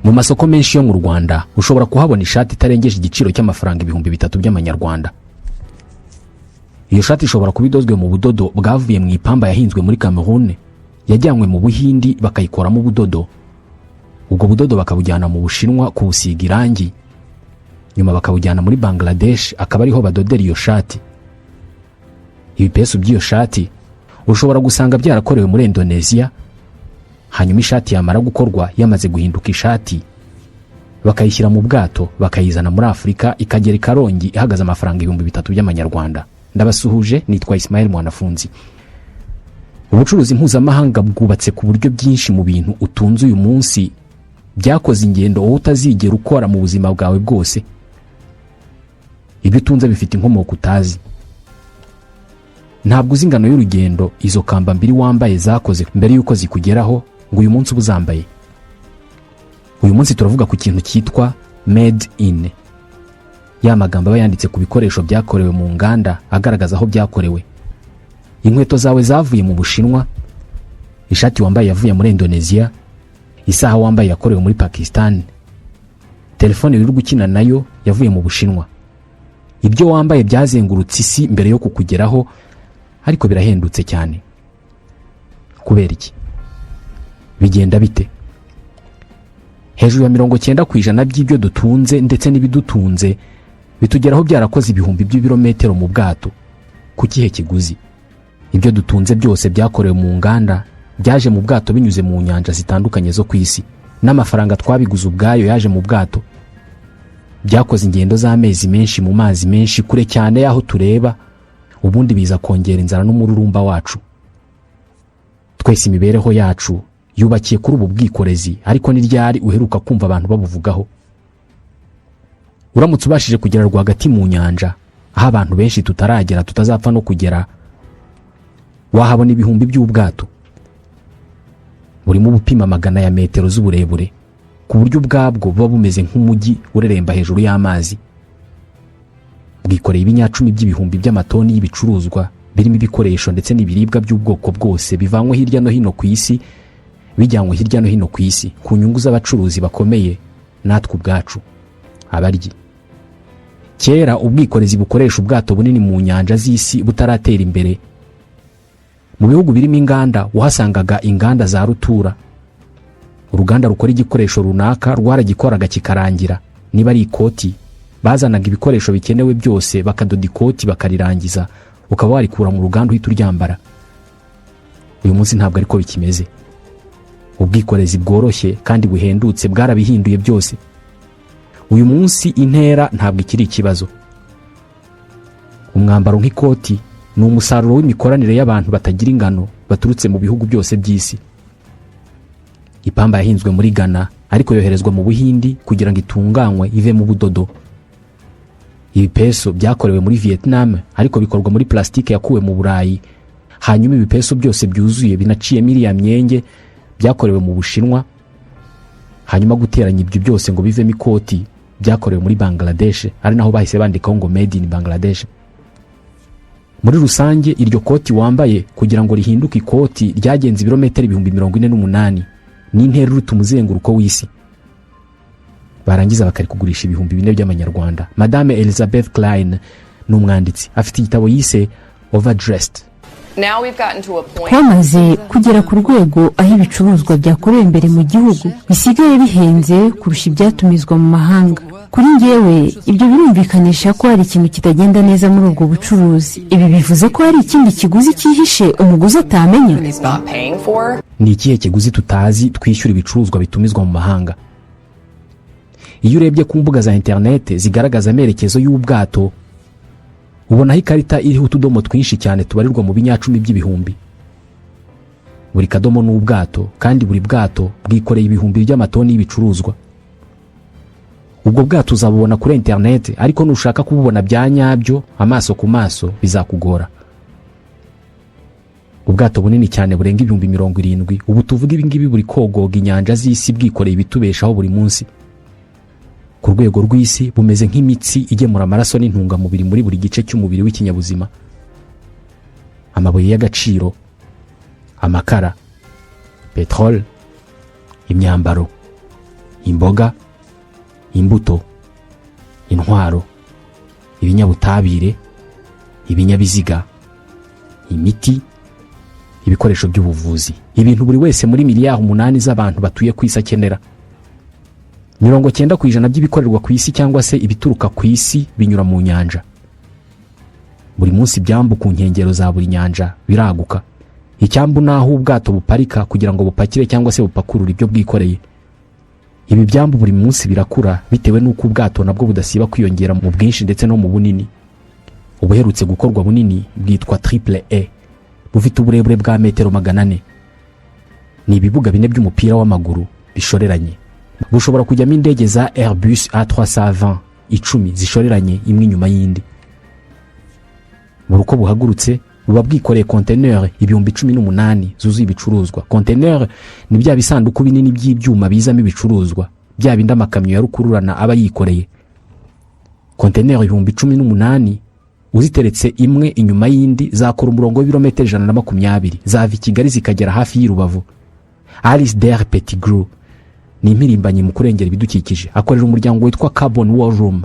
Mu masoko menshi yo mu Rwanda ushobora kuhabona ishati itarengeje igiciro cy'amafaranga 3,000 by'amanyarwanda. Iyo shati ishobora kubidozwe mu budodo bwavuye mu ipamba yahinzwe muri Cameroon, yajyanywe mu Buhindi bakayikoramo ubudodo. Ubwo budodo bakabujyana mu Bushinwa kubusiga irangi, nyuma bakabujyana muri Bangladesh akaba ariho badodera iyo shati. Ibipesu by'iyo shati ushobora gusanga byarakorewe muri Indonesia, hanyuma ishati yamara gukorwa yamaze guhinduka ishati bakayishyira mu bwato bakayizana muri Afrika ikagera Karongi ihagaze amafaranga 3,000 by'amanyarwanda. Ndabasuhuje, nitwa Ismael Mwanafunzi. Ubucuruzi mpuzamahanga bwubatse ku buryo byinshi mu bintu utunze uyu munsi byakoze ingendo wowe utazigera ukora mu buzima bwawe bwose. Ibyo utunze bifite inkomoko utazi. Ntabwo uzi ingano y'urugendo izo kamba mbiri wambaye zakoze mbere yuko zikugeraho ngo uyu munsi ubuzambaye. Uyu munsi turavuga ku kintu cyitwa made in. Ya magambo aba yanditse ku bikoresho byakorewe mu nganda agaragaza aho byakorewe. Inkweto zawe zavuye mu Bushinwa, ishati wambaye yavuye muri Indonesia, isaha wambaye yakorewe muri Pakistan, telefone uri gukina nayo yavuye mu Bushinwa. Ibyo wambaye byazengurutse isi mbere yo kukugeraho, ariko birahendutse cyane. Kubera iki? Bigenda bite? Hejuru ya 90% by'ibyo dutunze ndetse n'ibidutunze bitugeraho byarakoze ibihumbi by'ibirometero mu bwato. Ku kihe kiguzi? Ibyo dutunze byose byakorewe mu nganda, byaje mu bwato binyuze mu nyanja zitandukanye zo ku isi, n'amafaranga twabiguze ubwayo yaje mu bwato. Byakoze ingendo z'amezi menshi mu mazi menshi kure cyane yaho tureba, ubundi biza kongera inzara n'umururumba wacu. Twese imibereho yacu yubakiye kuri ubu bwikorezi, ariko ni ryari uheruka kumva abantu babuvugaho? Uramutse ubashije kugera rwagati mu nyanja aho abantu benshi tutaragera tutazapfa no kugera, wahabona ibihumbi by'ubwato burimo bupima magana ya metero z'uburebure, ku buryo ubwabwo buba bumeze nk'umujyi ureremba hejuru y'amazi. Bwikoreye ibinyacumi by'ibihumbi by'amatoni y'ibicuruzwa birimo ibikoresho ndetse n'ibiribwa by'ubwoko bwose bivanywe hirya no hino ku isi, bijyanywe hirya no hino ku isi ku nyungu z'abacuruzi bakomeye natwe ubwacu abaryi. Kera ubwikorezi bukoresha ubwato bunini mu nyanja z'isi butaratera imbere. Mu bihugu birimo inganda uhasangaga inganda za rutura. Uruganda rukora igikoresho runaka rwaragikoraga kikarangira. Niba ari ikoti, bazanaga ibikoresho bikenewe byose bakadoda ikoti bakarirangiza, ukaba warikura mu ruganda uhita uryambara. Uyu munsi ntabwo ariko bikimeze. Ubwikorezi bworoshye kandi buhendutse bwarabihinduye byose. Uyu munsi intera ntabwo ikiri ikibazo. Umwambaro nk'ikoti ni umusaruro w'imikoranire y'abantu batagira ingano baturutse mu bihugu byose by'isi. Ipamba yahinzwe muri Ghana ariko yoherezwa mu Buhindi kugira ngo itunganywe ive mu budodo. Ibipeso byakorewe muri Vietnam ariko bikorwa muri plastike yakuwe mu Burayi. Hanyuma ibipeso byose byuzuye binaciye ya myenge byakorewe mu Bushinwa. Hanyuma guteranya ibyo byose ngo bivemo ikoti byakorewe muri Bangladesh, ari naho bahise bandikaho ngo made in Bangladesh. Muri rusange iryo koti wambaye kugira ngo rihinduke ikoti ryagenze ibirometero 48,000 n'intera iruta umuzenguruko w'isi. Barangiza bakarikugurisha 4,000 by'amanyarwanda. Madame Elizabeth Klein ni umwanditsi, afite igitabo yise Overdressed. Twamaze kugera ku rwego aho ibicuruzwa byakorewe imbere mu gihugu bisigaye bihenze kurusha ibyatumizwa mu mahanga. Kuri njyewe ibyo birumvikanisha ko hari ikintu kitagenda neza muri ubwo bucuruzi. Ibi bivuze ko hari ikindi kiguzi cyihishe umuguzi atamenya. Ni ikihe kiguzi tutazi twishyura ibicuruzwa bitumizwa mu mahanga? Iyo urebye ku mbuga za internet zigaragaza amerekezo y'ubwato, ubonaho ikarita iriho utudomo twinshi cyane tubarirwa mu binyacumi by'ibihumbi. Buri kadomo ni ubwato, kandi buri bwato bwikoreye ibihumbi by'amatoni y'ibicuruzwa. Ubwo bwato uzabubona kuri internet, ariko nushaka kububona bya nyabyo amaso ku maso bizakugora. Ubwato bunini cyane burenga 70,000, ubu tuvuga ibingibi buri kogoga inyanja z'isi bwikoreye ibitubeshaho buri munsi. Ku rwego rw'isi bumeze nk'imitsi igemura amaraso n'intungamubiri muri buri gice cy'umubiri w'ikinyabuzima. Amabuye y'agaciro, amakara, petrol, imyambaro, imboga, imbuto, intwaro, ibinyabutabire, ibinyabiziga, imiti, ibikoresho by'ubuvuzi, ibintu buri wese muri miliyari 8 z'abantu batuye ku isi akenera. 90% by'ibikorerwa ku isi cyangwa se ibituruka ku isi binyura mu nyanja. Buri munsi ibyambu ku nkengero za buri nyanja biraguka. Icyambu naho ubwato buparika kugira ngo bupakire cyangwa se bupakurure ibyo bwikoreye. Ibi byambu buri munsi birakura bitewe n'uko ubwato nabwo budasiba kwiyongera mu bwinshi ndetse no mu bunini. Ubuherutse gukorwa bunini bwitwa Triple E, bufite uburebure bwa metero 400. Ni ibibuga 4 by'umupira w'amaguru bishoreranye. Bushobora kujyamo indege za Airbus A320 10 zishoreranye imwe inyuma y'indi. Buruko buhagurutse buba bwikoreye container 18,000 zuzuye ibicuruzwa. Container ni bya bisanduku binini by'ibyuma bizamo ibicuruzwa, bya bindi amakamyo ya rukururana aba yikoreye. Container 18,000 uziteretse imwe inyuma y'indi zakora umurongo w'ibirometero 120 zava i Kigali zikagera hafi y'Irubavu. Alice Der Pettigrew ni impirimbanyi mu kurengera ibidukikije, akorera umuryango witwa Carbon War Room.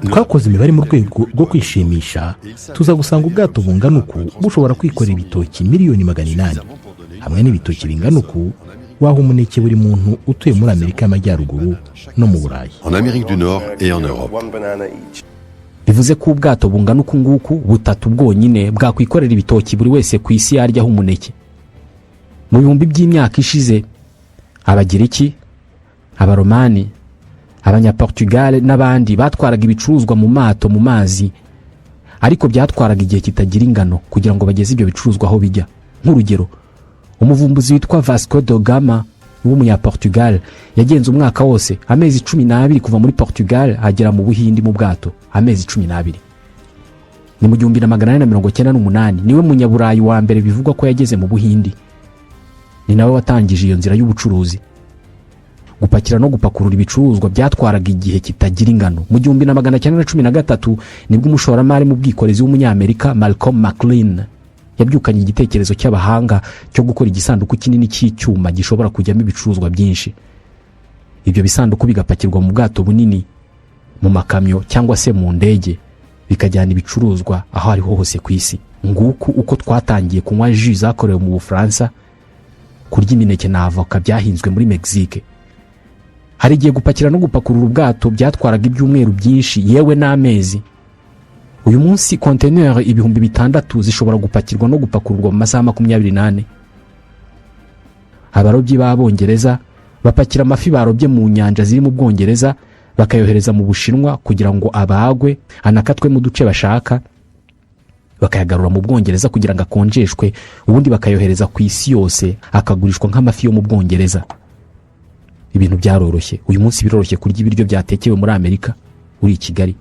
Twakoze imibare mu rwego rwo kwishimisha, tuza gusanga ubwato bungana uku bushobora kwikorera ibitoki miliyoni 800. Hamwe n'ibitoki bingana uku waho umuneke buri muntu utuye muri Amerika y'Amajyaruguru no mu Burayi. En Amérique du Nord et en Europe. Bivuze ko ubwato bungana uku nguku butatu bwonyine bwakwikorera ibitoki buri wese ku isi yaryaho umuneke. Mu bihumbi by'imyaka ishize Abagiriki, Abaromani, Abanyaportugal n'abandi batwaraga ibicuruzwa mu mato mu mazi, ariko byatwaraga igihe kitagira ingano kugira ngo bageze ibyo bicuruzwa aho bijya. Nk'urugero, umuvumbuzi witwa Vasco da Gama w'umunyaportugal yagenze umwaka wose amezi 12 kuva muri Portugal agera mu Buhindi mu bwato, amezi 12. Ni mu 1898 niwe munyaburayi wa mbere bivugwa ko yageze mu Buhindi. Ni nawe watangije iyo nzira y'ubucuruzi. Gupakira no gupakurura ibicuruzwa byatwaraga igihe kitagira ingano. Mu 1913 nibwo umushoramari mu bwikorezi w'umunyamerika Malcolm McLean yabyukanye igitekerezo cy'abahanga cyo gukora igisanduku kinini cy'icyuma gishobora kujyamo ibicuruzwa byinshi. Ibyo bisanduku bigapakirwa mu bwato bunini, mu makamyo cyangwa se mu ndege, bikajyana ibicuruzwa aho ari hose ku isi. Nguku uko twatangiye kunywa jus zakorewe mu Bufaransa, kurya imineke na avoka byahinzwe muri Mexique. Hari igihe gupakira no gupakurura ubwato byatwaraga ibyumweru byinshi yewe n'amezi. Uyu munsi container 6,000 zishobora gupakirwa no gupakururwa mu masaha 24. Abarobyi b'Abongereza bapakira amafi barobye mu nyanja ziri mu Bwongereza bakayohereza mu Bushinwa kugira ngo abagwe anakatwe mu duce bashaka, bakayagarura mu Bwongereza kugira ngo akonjeshwe, ubundi bakayohereza ku isi yose akagurishwa nk'amafi yo mu Bwongereza. Ibintu byaroroshye. Uyu munsi biroroshye kurya ibiryo byatekewe muri Amerika uri i Kigali.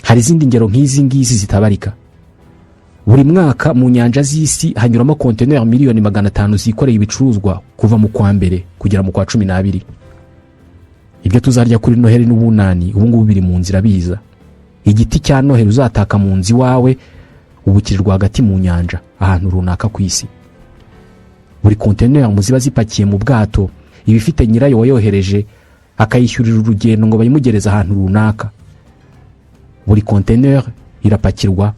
Hari izindi ngero nk'izi ngizi zitabarika. Buri mwaka mu nyanja z'isi hanyuramo container miliyoni 500 zikoreye ibicuruzwa kuva mu kwa mbere kugera mu kwa 12. Ibyo tuzarya kuri Noheli n'Ubunani ubu ngubu biri mu nzira biza. Igiti cya Noheli uzataka mu nzi wawe ubukirirwa hagati mu nyanja ahantu runaka ku isi. Buri container muziba zipakiye mu bwato ibifite nyirayo wayohereje akayishyurira urugendo ngo bayimugereza ahantu runaka. Buri container irapakirwa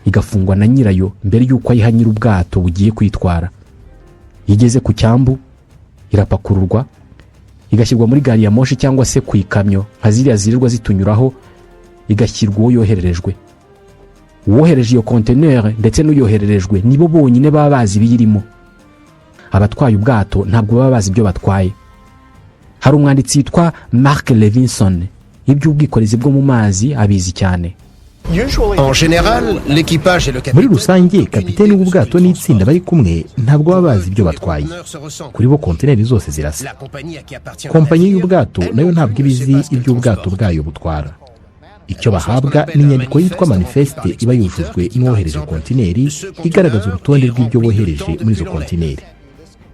igafungwa na nyirayo mbere yuko ayiha nyir'ubwato bugiye kwitwara. Igeze ku cyambu irapakururwa igashyirwa muri gari ya moshi cyangwa se ku ikamyo nka ziriya zirirwa zitunyuraho, igashyirwa uwo yohererejwe. Uwohereje iyo container ndetse n'uyohererejwe nibo bonyine baba bazi ibiyirimo. Abatwaye ubwato ntabwo baba bazi ibyo batwaye. Hari umwanditsi yitwa Mark Levinson, iby'ubwikorezi bwo mu mazi abizi cyane. Muri rusange kapiteni w'ubwato n'itsinda bari kumwe ntabwo baba bazi ibyo batwaye. Kuri bo kontineri zose zirasa. Kompanyi y'ubwato nayo ntabwo ibizi iby'ubwato bwayo butwara. Icyo bahabwa ni inyandiko yitwa manifeste iba yujujwe n'uwohereje kontineri igaragaza urutonde rw'ibyo bohereje muri izo kontineri.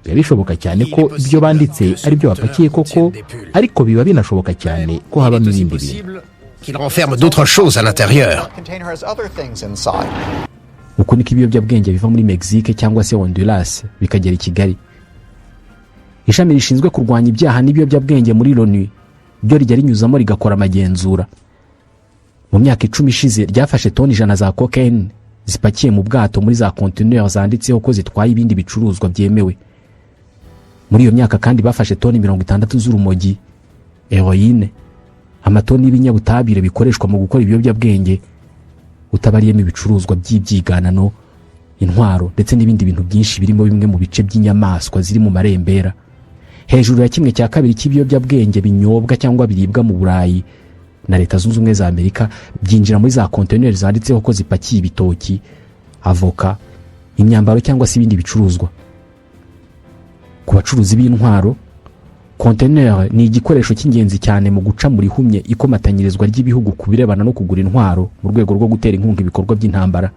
Biba bishoboka cyane ko ibyo banditse ari byo bapakiye koko, ariko biba binashoboka cyane ko habamo ibindi bintu. Qu'il renferme d'autres choses à l'intérieur. Uko niko ibiyobyabwenge biva muri Mexique cyangwa se Honduras bikagera i Kigali. ishami rishinzwe kurwanya ibyaha n'ibiyobyabwenge muri Loni ryo rijya rinyuzamo rigakora amagenzura. Mu myaka 10 ishize ryafashe toni 100 za cocaine zipakiye mu bwato muri za containers zanditseho ko zitwaye ibindi bicuruzwa byemewe. Muri iyo myaka kandi bafashe toni 60 z'urumogi, heroine, amatoni y'ibinyabutabire bikoreshwa mu gukora ibiyobyabwenge, utabariyemo ibicuruzwa by'ibyiganano, intwaro ndetse n'ibindi bintu byinshi birimo bimwe mu bice by'inyamaswa ziri mu marembera. Hejuru ya 1/2 cy'ibiyobyabwenge binyobwa cyangwa biribwa mu Burayi na Leta Zunze Ubumwe za Amerika byinjira muri za containers zanditseho ko zipakiye ibitoki, avoka, imyambaro cyangwa se ibindi bicuruzwa. Ku bacuruzi b'intwaro, container ni igikoresho cy'ingenzi cyane mu guca muri humye ikomatanyirizwa ry'ibihugu ku birebana no kugura intwaro mu rwego rwo gutera inkunga ibikorwa by'intambara.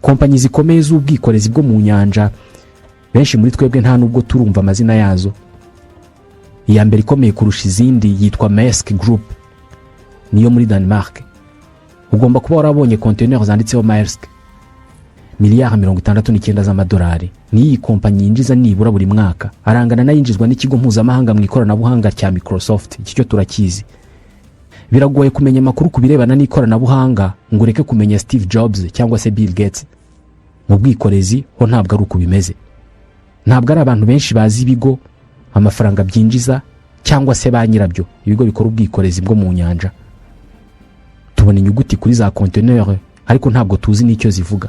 Kompanyi zikomeye z'ubwikorezi bwo mu nyanja, benshi muri twebwe nta nubwo turumva amazina yazo. Iya mbere ikomeye kurusha izindi yitwa Maersk Group, niyo muri Denmark. Ugomba kuba warabonye container zanditseho Maersk. Miliyari 69 z'amadolari. Ni iyi kompanyi yinjiza nibura buri mwaka, arangana n'ayinjizwa n'ikigo mpuzamahanga mu ikoranabuhanga cya Microsoft. Iki cyo turakizi. Biragoye kumenya makuru ku birebana n'ikoranabuhanga ngo ureke kumenya Steve Jobs cyangwa se Bill Gates. Mu bwikorezi ho ntabwo ari uko bimeze. Ntabwo ari abantu benshi bazi ibigo, amafaranga byinjiza cyangwa se ba nyirabyo, ibigo bikora ubwikorezi bwo mu nyanja. Tubona inyuguti kuri za container ariko ntabwo tuzi n'icyo zivuga.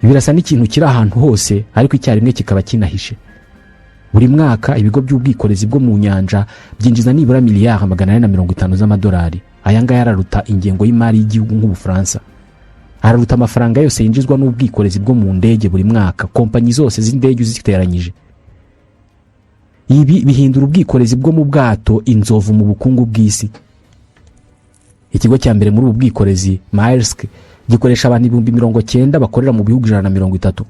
Birasa n'ikintu kiri ahantu hose ariko icyarimwe kikaba kinahishe. Buri mwaka ibigo by'ubwikorezi bwo mu nyanja byinjiza nibura miliyari 450 z'amadolari. Aya ngaya araruta ingengo y'imari y'igihugu nk'Ubufaransa. Araruta amafaranga yose yinjizwa n'ubwikorezi bwo mu ndege buri mwaka, kompanyi zose z'indege ziteranyije. Ibi bihindura ubwikorezi bwo mu bwato inzovu mu bukungu bw'isi. Ikigo cya mbere muri ubu bwikorezi, Maersk, gikoresha abantu 90,000 bakorera mu bihugu 130.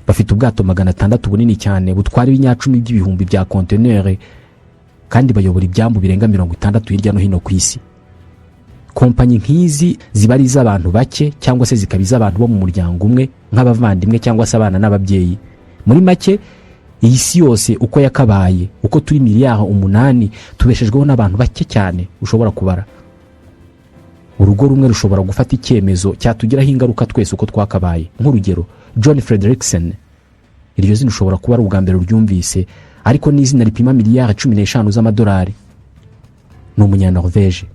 Bafite ubwato 600 bunini cyane butwara ibinyacumi by'ibihumbi bya container kandi bayobora ibyambu birenga 60 hirya no hino ku isi. Kompanyi nk'izi ziba ari iz'abantu bake cyangwa se zikabiza abantu bo mu muryango umwe nk'abavandimwe cyangwa se abana n'ababyeyi. Muri make iyi si yose uko yakabaye, uko turi miliyari 8 tubeshejweho n'abantu bake cyane ushobora kubara. Urugo rumwe rushobora gufata icyemezo cyatugiraho ingaruka twese uko twakabaye. Nk'urugero, John Fredrickson, iryo zina ushobora kuba ari ubwa mbere uryumvise, ariko ni izina ripima miliyari 15 z'amadolari. Ni umunyanorvege.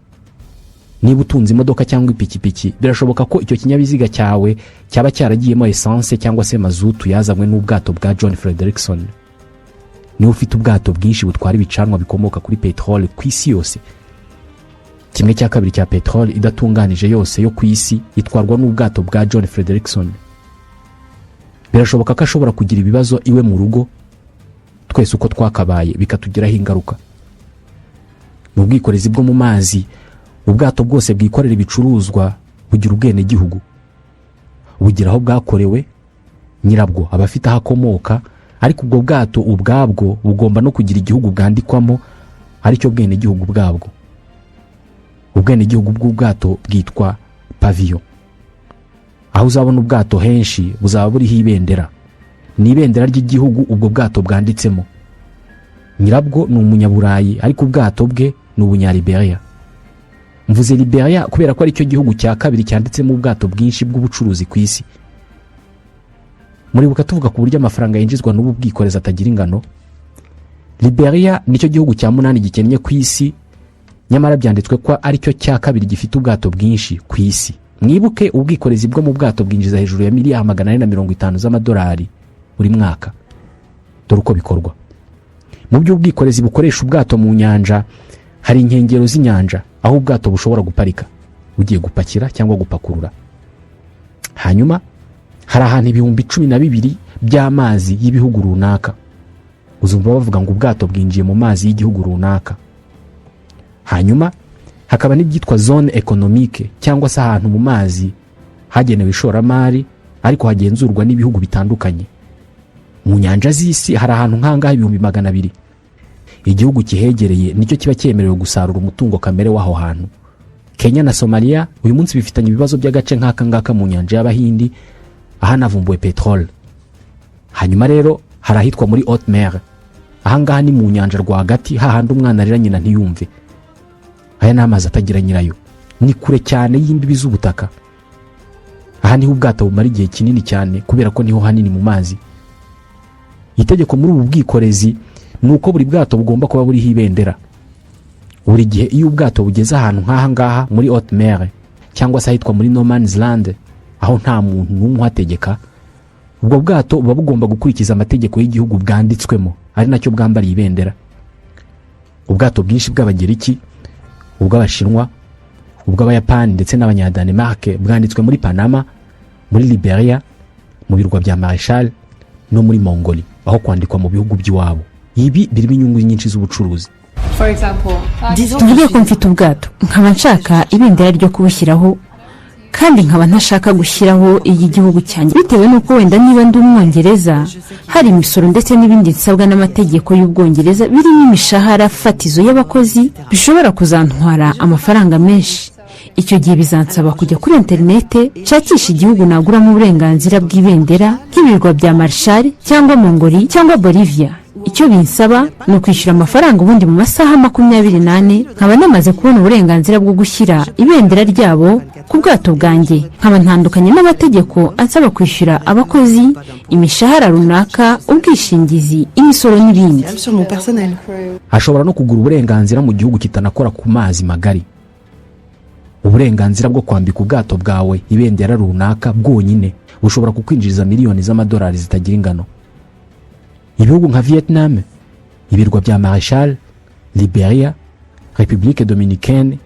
Niba utunze imodoka cyangwa ipikipiki, birashoboka ko icyo kinyabiziga cyawe cyaba cyaragiyemo essence cyangwa se mazutu yazanywe n'ubwato bwa John Fredrickson. Ni ufite ubwato bwinshi butwara ibicanwa bikomoka kuri petrol ku isi yose. 1/2 cya petrol idatunganije yose yo ku isi itwarwa n'ubwato bwa John Fredrickson. Birashoboka ko ashobora kugira ibibazo iwe mu rugo, twese uko twakabaye bikatugiraho ingaruka. Mu bwikorezi bwo mu mazi, ubwato bwose bwikorera ibicuruzwa bugira ubwene gihugu. Bugira aho bwakorewe, nyirabwo abafite aho akomoka, ariko ubwo bwato ubwabwo bugomba no kugira igihugu bwandikwamo, ari cyo bwene gihugu bwabwo. Ubwene gihugu bw'ubwato bwitwa pavillon. Aho uzabona ubwato henshi buzaba buriho ibendera. Ni ibendera ry'igihugu ubwo bwato bwanditsemo. Nyirabwo ni umunyaburayi ariko ubwato bwe ni ubunyaliberia. Mvuze Liberia kubera ko ari cyo gihugu cya kabiri cyanditsemo ubwato bwinshi bw'ubucuruzi ku isi. Muri buka tuvuga ku buryo amafaranga yinjizwa n'ubu bwikoreza atagira ingano. Liberia nicyo gihugu cya 8 gikennye ku isi, nyamara byanditswe ko ari cyo cya kabiri gifite ubwato bwinshi ku isi. Mwibuke ubwikorezi bwo mu bwato bwinjiza hejuru ya miliyari 450 z'amadolari buri mwaka. Dore uko bikorwa. Mu by'ubwikorezi bukoresha ubwato mu nyanja, hari inkengero z'inyanja aho ubwato bushobora guparika ugiye gupakira cyangwa gupakurura. Hanyuma hari ahantu 12,000 by'amazi y'ibihugu runaka. Uzumva bavuga ngo ubwato bwinjiye mu mazi y'igihugu runaka. Hanyuma hakaba n'ibyitwa zone economique cyangwa se ahantu mu mazi hagenewe ishoramari ariko hagenzurwa n'ibihugu bitandukanye. Mu nyanja z'isi hari ahantu nk'angahe 200,000. Igihugu kihegereye nicyo kiba cyemerewe gusarura umutungo kamere w'aho hantu. Kenya na Somalia uyu munsi bifitanye ibibazo by'agace nk'aka ngaka mu nyanja y'Abahindi ahanavumbuwe petrol. Hanyuma rero hari ahitwa muri haute mer, ahangaha ni mu nyanja rwagati, hahandi umwana arira nyina ntiyumve. Aya ni amazi atagira nyirayo, ni kure cyane y'imbibi z'ubutaka. Aha niho ubwato bumara igihe kinini cyane kubera ko niho hanini mu mazi. Itegeko muri ubu bwikorezi ni uko buri bwato bugomba kuba buriho ibendera. Buri gihe iyo ubwato bugeze ahantu nk'aha ngaha muri haute mer cyangwa se ahitwa muri no man's land, aho nta muntu n'umwe uhategeka, ubwo bwato buba bugomba gukurikiza amategeko y'igihugu bwanditswemo, ari nacyo bwambariye ibendera. Ubwato bwinshi bw'Abagereki, ubw'Abashinwa, ubw'Abayapani ndetse n'Abanyadenmark bwanditswe muri Panama, muri Liberia, mu birwa bya Marshall no muri Mongolia, aho kwandikwa mu bihugu by'iwabo. Ibi birimo inyungu nyinshi z'ubucuruzi. tuvuge ko mfite ubwato nkaba nshaka ibendera ryo kubushyiraho kandi nkaba ntashaka gushyiraho igihugu cyanjye bitewe n'uko wenda niba ndi umwongereza hari imisoro ndetse n'ibindi nsabwa n'amategeko y'Ubwongereza birimo imishahara fatizo y'abakozi bishobora kuzantwara amafaranga menshi. Icyo gihe bizansaba kujya kuri interinete nshakisha igihugu naguramo uburenganzira bw'ibendera nk'ibirwa bya Marshall cyangwa Mongolia cyangwa Bolivia. Icyo binsaba ni ukwishyura amafaranga ubundi mu masaha 28 nkaba namaze kubona uburenganzira bwo gushyira ibendera ryabo ku bwato bwanjye, nkaba ntandukanye n'amategeko ansaba kwishyura abakozi, imishahara runaka, ubwishingizi, imisoro n'ibindi. Ashobora no kugura uburenganzira mu gihugu kitanakora ku mazi magari. Uburenganzira bwo kwambika ubwato bwawe ibendera runaka bwonyine bushobora kukwinjiriza miliyoni z'amadolari zitagira ingano. Ibihugu nka Vietnam, ibirwa bya Marshall, Liberia, République Dominicaine,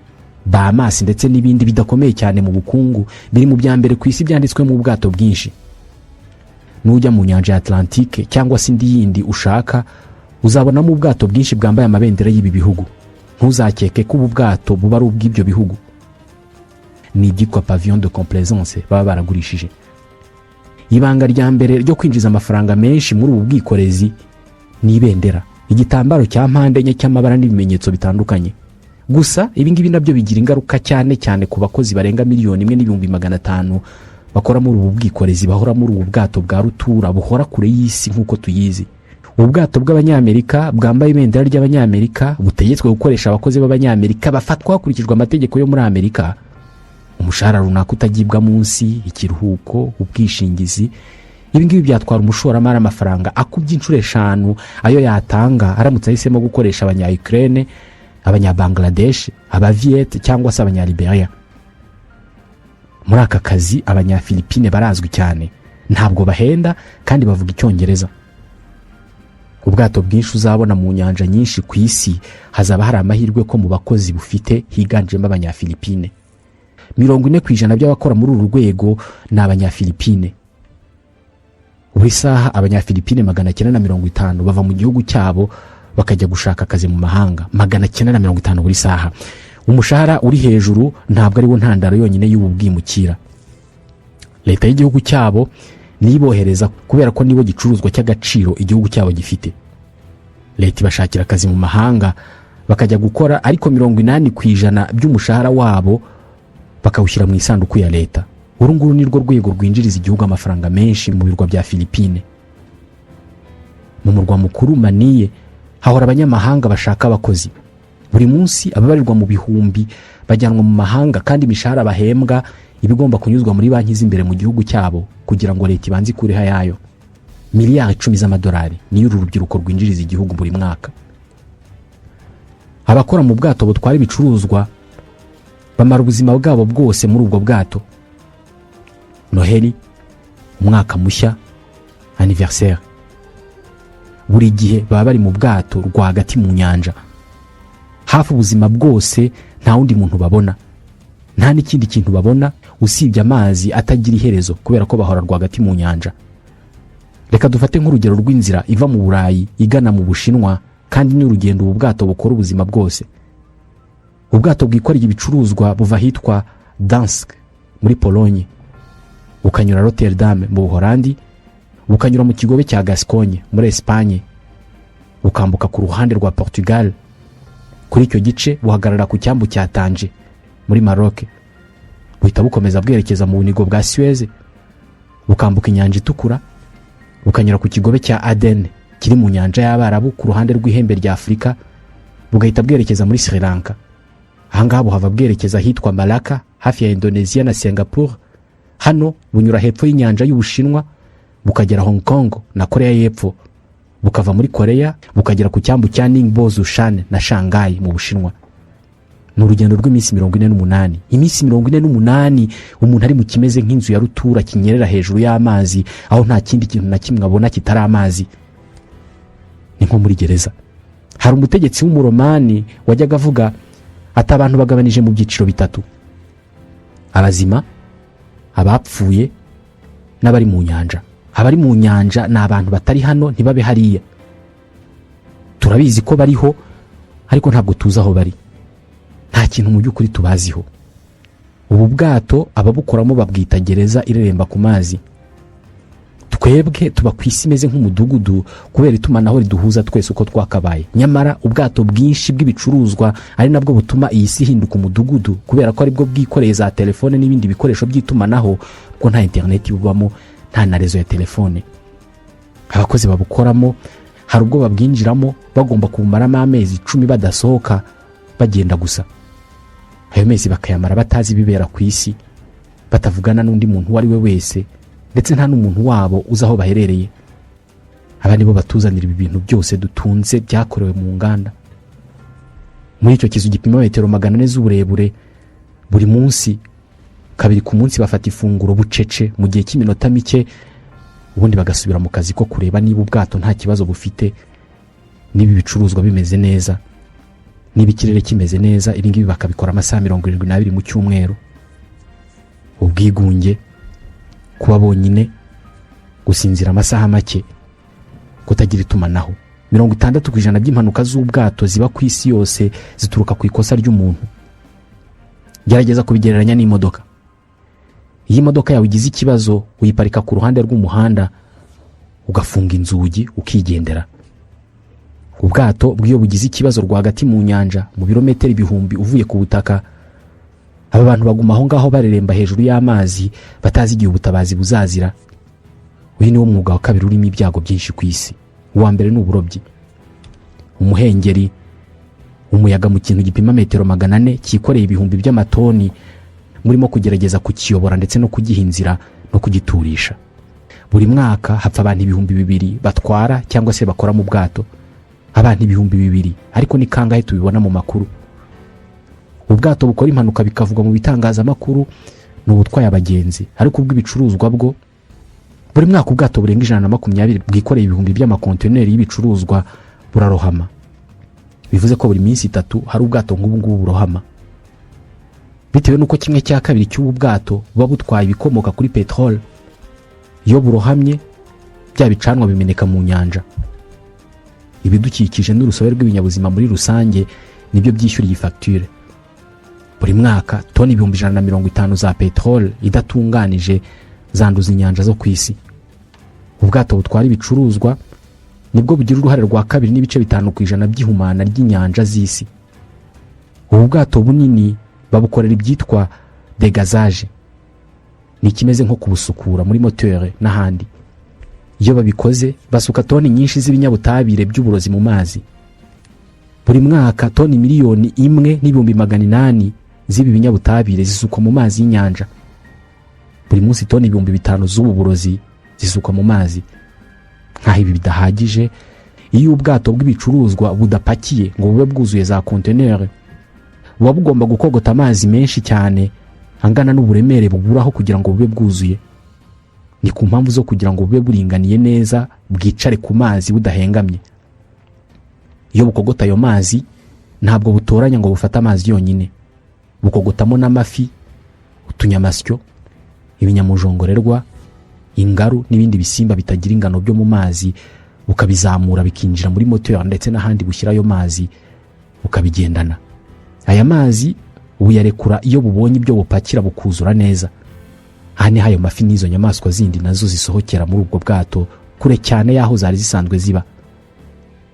Bahamas ndetse n'ibindi bidakomeye cyane mu bukungu biri mu bya mbere ku isi byanditswe mu bwato bwinshi. Nujya mu nyanja ya Atlantique cyangwa se indi yindi ushaka, uzabonamo ubwato bwinshi bwambaye amabendera y'ibi bihugu. Ntuzakeke ko ubu bwato buba ari ubw'ibyo bihugu. Ni ibyitwa pavillon de complaisance baba baragurishije. Ibanga rya mbere ryo kwinjiza amafaranga menshi muri ubu bwikorezi ni ibendera, igitambaro cya mpande enye cy'amabara n'ibimenyetso bitandukanye. Gusa ibi ngibi nabyo bigira ingaruka cyane ku bakozi barenga 1,500,000 bakora muri ubu bwikorezi bahora muri ubu bwato bwa rutura buhora kure y'isi nk'uko tuyizi. Ubwato bw'Abanyamerika bwambaye ibendera ry'Abanyamerika butegetswe gukoresha abakozi b'Abanyamerika bafatwa hakurikijwe amategeko yo muri Amerika. Umushahara runaka utagibwa munsi, ikiruhuko, ubwishingizi. Ibi ngibi byatwara umushoramari amafaranga akubye inshuro 5 ayo yatanga aramutse ahisemo gukoresha Abanya-Ukraine, Abanya-Bangladesh, Aba-Viet cyangwa se Abanya-Liberia. Muri aka kazi Abanya-Philippines barazwi cyane, ntabwo bahenda kandi bavuga Icyongereza. Ubwato bwinshi uzabona mu nyanja nyinshi ku isi hazaba hari amahirwe ko mu bakozi bufite higanjemo Abanya-Philippines. 40% by'abakora muri uru rwego ni Abanya-Philippines. Buri saha Abanya-Philippines 950 bava mu gihugu cyabo bakajya gushaka akazi mu mahanga. 950 buri saha. Umushahara uri hejuru ntabwo ari wo ntandaro yonyine y'ubu bwimukira. Leta y'igihugu cyabo nibohereza kubera ko nibo gicuruzwa cy'agaciro igihugu cyabo gifite. Leta ibashakira akazi mu mahanga bakajya gukora, ariko 80% by'umushahara wabo bakawushyira mu isanduku ya leta. Urunguru ni rwo rwego rwinjiriza igihugu amafaranga menshi mu birwa bya Philippines. Mu murwa mukuru Manille hahora abanyamahanga bashaka abakozi. Buri munsi ababarirwa mu bihumbi bajyanwa mu mahanga kandi imishahara bahembwa ibigomba kunyuzwa muri banki z'imbere mu gihugu cyabo kugira ngo leta ibanze kureha yayo. Miliyari 10 z'amadolari niyo uru rubyiruko rwinjiriza igihugu buri mwaka. Abakora mu bwato butwara ibicuruzwa bamara ubuzima bwabo bwose muri ubwo bwato. Noheli, umwaka mushya, anniversaire, buri gihe baba bari mu bwato rwagati mu nyanja. Hafi ubuzima bwose nta wundi muntu babona, nta n'ikindi kintu babona usibye amazi atagira iherezo kubera ko bahora rwagati mu nyanja. Reka dufate nk'urugero rw'inzira iva mu Burayi igana mu Bushinwa, kandi ni urugendo ubu bwato bukora ubuzima bwose. Ubwato bwikoreye ibicuruzwa buva hitwa Dansk muri Pologne, bukanyura Rotterdam mu Buholandi, bukanyura mu kigobe cya Gascogne muri Espagne, bukambuka ku ruhande rwa Portugal. Kuri icyo gice buhagarara ku cyambu cya Tangier, muri Maroc, buhita bukomeza bwerekeza mu bunigo bwa Suez, bukambuka inyanja itukura, bukanyura ku kigobe cya Aden kiri mu nyanja y'Abarabu ku ruhande rw'ihembe rya Afurika, bugahita bwerekeza muri Sri Lanka. Ahangaha buhava bwerekeza hitwa Malacca hafi ya Indonesia na Singapore. Hano bunyura hepfo y'inyanja y'Ubushinwa, bukagera Hong Kong na Korea y'Epfo, bukava muri Korea bukagera ku cyambu cya Ningbo, Zushan na Shanghai mu Bushinwa. Ni urugendo rw'iminsi 48. Iminsi 48 umuntu ari mu kimeze nk'inzu ya rutura kinyerera hejuru y'amazi, aho nta kindi kintu na kimwe abona kitari amazi. Ni nko muri gereza. Hari umutegetsi w'umuromani wajyaga avuga ati abantu bagabanije mu byiciro bitatu: abazima, abapfuye n'abari mu nyanja. Abari mu nyanja ni abantu batari hano, ntibabe hariya. Turabizi ko bariho, ariko ntabwo tuzi aho bari. Nta kintu mu by'ukuri tubaziho. Ubu bwato ababukoramo babwita gereza ireremba ku mazi. Twebwe tuba ku isi imeze nk'umudugudu kubera itumanaho riduhuza twese uko twakabaye. Nyamara ubwato bwinshi bw'ibicuruzwa ari nabwo butuma iyi si hinduka umudugudu, kubera ko aribwo bwikoreye za telefone n'ibindi bikoresho by'itumanaho, ko nta internet bubamo, nta na rezo ya telefone. Abakozi babukoramo hari ubwo babwinjiramo bagomba kubumaramo amezi 10 badasohoka, bagenda gusa. Ayo mezi bakayamara batazi bibera ku isi, batavugana n'undi muntu wari we wese, ndetse nta n'umuntu wabo uzi aho baherereye. Aba nibo batuzanira ibi bintu byose dutunze byakorewe mu nganda. Muri icyo kizu gipima metero 400 z'uburebure, buri munsi kabiri ku munsi bafata ifunguro bucece mu gihe cy'iminota mike, ubundi bagasubira mu kazi ko kureba niba ubwato nta kibazo bufite, niba ibicuruzwa bimeze neza, niba ikirere kimeze neza. Ibi ngibi bakabikora amasaha 72 mu cyumweru. Ubwigunge, kuba bonyine, gusinzira amasaha make, kutagira itumanaho. 60% by'impanuka z'ubwato ziba ku isi yose zituruka ku ikosa ry'umuntu. Gerageza kubigereranya n'imodoka. Iyi modoka yawe igize ikibazo, uyiparika ku ruhande rw'umuhanda, ugafunga inzugi ukigendera. Ubwato bw'iyo bugize ikibazo rwagati mu nyanja mu birometero 1000 uvuye ku butaka, aba bantu baguma aho ngaho bareremba hejuru y'amazi batazi igihe ubutabazi buzazira. Uyu ni wo mwuga wa kabiri urimo ibyago byinshi ku isi. Uwa mbere ni uburobyi. Umuhengeri, umuyaga mu kintu gipima metero 400 cyikoreye ibihumbi by'amatoni, murimo kugerageza kukiyobora ndetse no kugihinzira no kugiturisha. Buri mwaka hapfa abantu 2000 batwara cyangwa se bakora mu bwato. Abantu 2000, ariko ni kangahe tubibona mu makuru. Ubwato bukora impanuka bikavugwa mu bitangazamakuru ni ubutwaye abagenzi, ariko ubw'ibicuruzwa bwo buri mwaka ubwato burenga 120 bwikoreye ibihumbi by'amakonteneri y'ibicuruzwa burarohama. Bivuze ko buri minsi 3 hari ubwato nk'ubu ngubu burohama. Bitewe nuko 1/2 cy'ubu bwato buba butwaye ibikomoka kuri petrol. Iyo burohamye, bya bicanwa bimeneka mu nyanja. Ibidukikije n'urusobe rw'ibinyabuzima muri rusange nibyo byishyura iyi facture. Buri mwaka toni 150 za petrol idatunganije zanduza inyanja zo ku isi. Ubwato butwara ibicuruzwa nibwo bugira uruhare rwa 2.5% by'ihumana ry'inyanja z'isi. Ubu bwato bunini babukorera ibyitwa degazage. Ni kimeze nko kubusukura muri moteur n'ahandi. Iyo babikoze basuka toni nyinshi z'ibinyabutabire by'uburozi mu mazi. Buri mwaka toni 1,800,000 z'ibi binyabutabire zisukwa mu mazi y'inyanja. Buri munsi toni 5,000 z'ubu burozi zisukwa mu mazi. Nkaho ibi bidahagije, iyo ubwato bw'ibicuruzwa budapakiye ngo bube bwuzuye za conteneur, buba bugomba gukogota amazi menshi cyane angana n'uburemere buburaho kugira ngo bube bwuzuye. Ni ku mpamvu zo kugira ngo bube buringaniye neza, bwicare ku mazi budahengamye. Iyo bukogota ayo mazi ntabwo butoranya ngo bufata amazi yonyine, bukogotamo n'amafi, utunyamasyo, ibinyamujongorerwa, ingaru n'ibindi bisimba bitagira ingano byo mu mazi, bukabizamura bikinjira muri moteur ndetse n'ahandi bushyira ayo mazi bukabigendana. Aya mazi uyarekura iyo bubonye ibyo bupakira bukuzura neza. Hane hayo mafi n'izo nyamaswa zindi nazo zisohokera muri ubwo bwato kure cyane yaho zari zisanzwe ziba.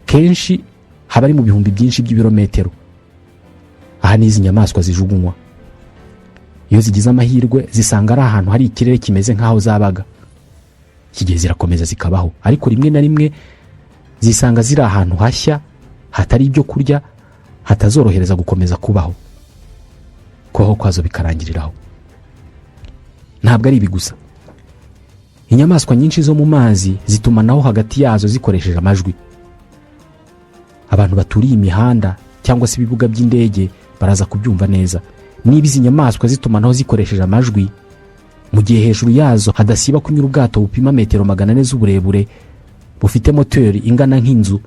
Kenshi haba ari mu bihumbi byinshi by'ibirometero. Aha n'izi nyamaswa zijugunywa. iyo zigize amahirwe zisanga ari ahantu hari ikirere kimeze nk'aho zabaga, iki gihe zirakomeza zikabaho. Ariko rimwe na rimwe zisanga ziri ahantu hashya hatari ibyo kurya, hatazorohereza gukomeza kubaho, kubaho kwazo bikarangiriraho. Ntabwo ari ibi gusa, inyamaswa nyinshi zo mu mazi zitumanaho hagati yazo zikoresheje amajwi. Abantu baturiye imihanda cyangwa se ibibuga by'indege baraza kubyumva neza. Niba izi nyamaswa zitumanaho zikoresheje amajwi, mu gihe hejuru yazo hadasiba kunyura ubwato bupima metero 400 z'uburebure, bufite moteri ingana nk'inzu,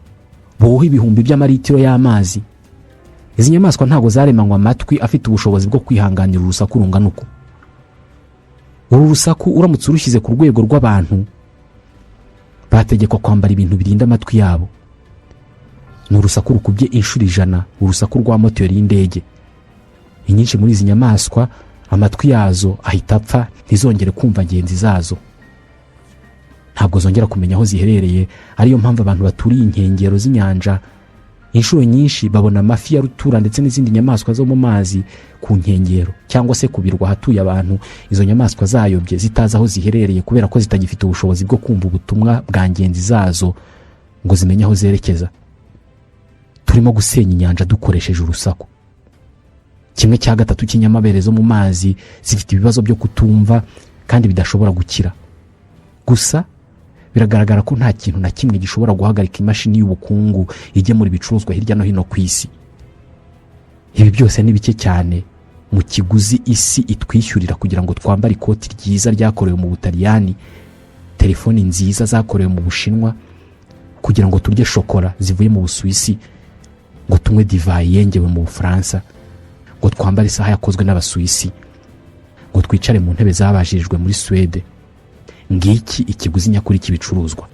buhuha ibihumbi by'amaritiro y'amazi, izi nyamaswa ntago zaremanywe amatwi afite ubushobozi bwo kwihanganira urusaku rungana uko. Uru rusaku uramutse urushyize ku rwego rw'abantu, bategekwa kwambara ibintu birinda amatwi yabo. Ni urusaku rukubye inshuro 100 urusaku rwa moteri y'indege. Inyinshi muri izi nyamaswa amatwi yazo ahita apfa, ntizongere kumva ngenzi zazo, ntabwo zongera kumenya aho ziherereye. Ariyo mpamvu abantu baturiye inkengero z'inyanja inshuro nyinshi babona amafi ya rutura ndetse n'izindi nyamaswa zo mu mazi ku nkengero cyangwa se ku birwa hatuye abantu. Izo nyamaswa zayobye zitazi aho ziherereye kubera ko zitagifite ubushobozi bwo kumva ubutumwa bwa ngenzi zazo ngo zimenye aho zerekeza. Turimo gusenya inyanja dukoresheje urusaku. 1/3 cy'inyamabere zo mu mazi zifite ibibazo byo kutumva kandi bidashobora gukira. Gusa biragaragara ko nta kintu na kimwe gishobora guhagarika imashini y'ubukungu igemura ibicuruzwa hirya no hino ku isi. Ibi byose ni bike cyane mu kiguzi isi itwishyurira kugira ngo twambare ikoti ryiza ryakorewe mu Butaliyani, telefoni nziza zakorewe mu Bushinwa, kugira ngo turye shokora zivuye mu Busuwisi, ngo tunywe divayi yengewe mu Bufaransa, ngo twambare isaha yakozwe n'Abasuwisi, ngo twicare mu ntebe zabajirijwe muri Suwede. Ngiki ikiguzi nyakuri cy'ibicuruzwa.